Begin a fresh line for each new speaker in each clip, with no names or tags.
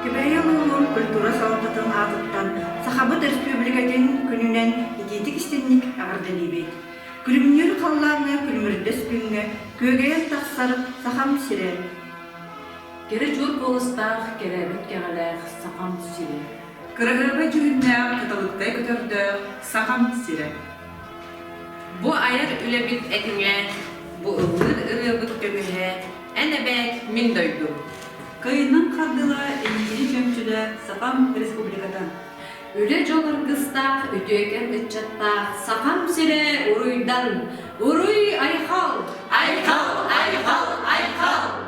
Кебейелуун культура салататын атыттан Сахабыт Республикатын күнүнен итетик истенник агардалибет. Күлүмнүр қалларны күлүмүрдөс күнгө көгейен тақсарып сахам сирен.
Кері жур болыстақ, керебет кеғалақ, сақам сире.
Кырыгырбы жүгіннәң кытылықтай көтөрді сақам сире.
Бұ айыр үлебіт әтіңе, бұ ұғыр ұрыбыт көңіле, әне бәк мен дойду.
Кайының қардыла әйгері жөмчілі сақам республикадан.
Үле жолыр қыстақ, үтөкен үтчаттақ, сақам сире ұруйдан. Ұруй айқал, айқал, айқал, айқал.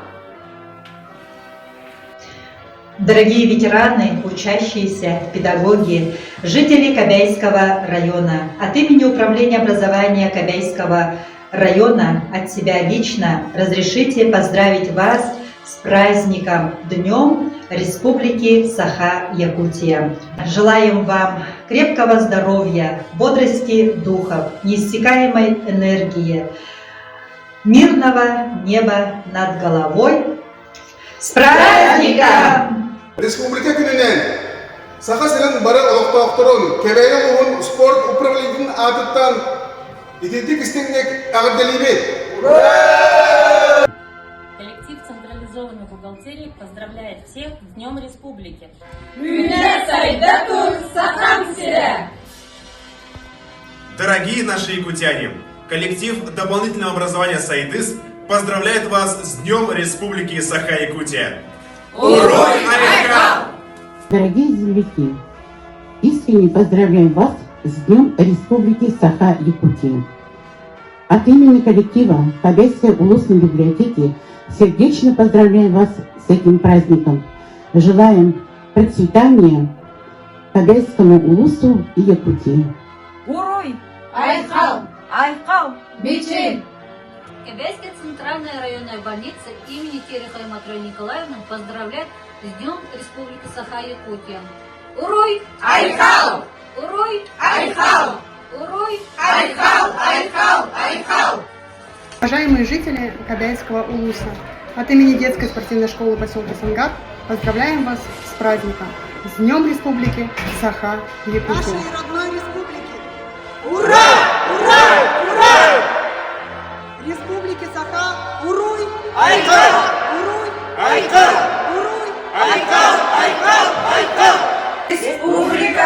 Дорогие ветераны, учащиеся, педагоги, жители Кобяйского района, от имени Управления образования Кобяйского района, от себя лично разрешите поздравить вас с праздником Днем Республики Саха-Якутия. Желаем вам крепкого здоровья, бодрости духов, неиссякаемой энергии, мирного неба над головой. С праздником!
Республика күнінен Саха сирен бары олықтауқтырын Кебейі ұғын спорт управленидің атыттан итетик істеңнек ағырдалибет.
Коллектив централизованной бухгалтерии поздравляет всех с Днем Республики.
Дорогие наши якутяне, коллектив дополнительного образования «Сайдыс» поздравляет вас с Днем Республики Саха-Якутия. Урой Айкал!
Дорогие земляки, искренне поздравляю вас с Днем Республики Саха-Якутия. От имени коллектива Кобяйской улусной библиотеки сердечно поздравляю вас с этим праздником. Желаем процветания Кобяйскому улусу и Якутии.
Урой! Айкал! Айкал! Бичин!
Кобяйская центральная районная больница имени Тереховой Матроны Николаевны поздравляет с Днем Республики Саха-Якутия. Урой!
Айкал!
Урой!
Айкал!
Урой!
Айкал! Айкал! Айкал!
Уважаемые жители Кобяйского улуса, от имени детской спортивной школы поселка Сангат поздравляем вас с праздником, с Днем Республики Саха-Якутия.
Нашей родной республики! Ура! Ура! Ура! Республики Саха! Уруй! Айкал! Уруй! Айкал! Уруй! Айкал! Айкал! Айкал! Республика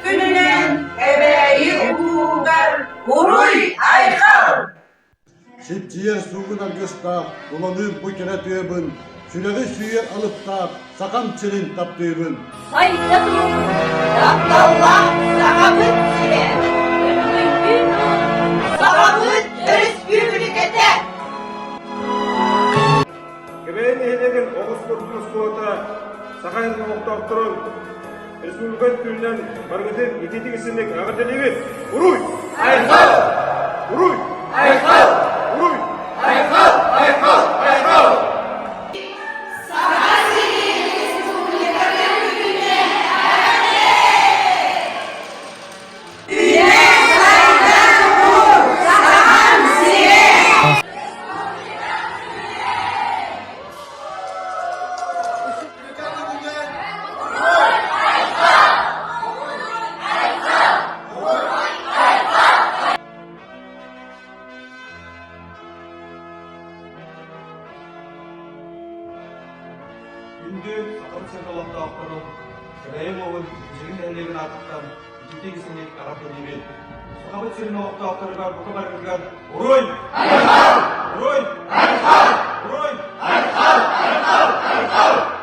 күнінен Кебейі ұғығар! Уруй! Айкал!
Шептиер суғын аргыстақ, ұланыр бұкера түйебін, сүлегі сүйер алыптақ, сақам чырын таптүйбін.
Сайдату!
Тапталла! Сағабыт сире! Сағабыт республикете!
Кебейін ехедеген оғыз спортының спорта Саха-Якутия оқтауқтырын республикат күнінен барғытын итетик істеннек ағырдалибет. Уруй! Айқал! Уруй! Айқал! Уруй! Айқал! Айқал! Айқал!
Günde sakın sevdalıkta aktarın, kırayım oğul, jirin ellerin atıktan, ciddi gizlilik Arap edebiyet. Sakabıt serin oğukta aktarıgar, bu kadar bilgar, uruy! Ayakal! Uruy! Ayakal! Uruy! Ayakal! Ayakal! Ayakal!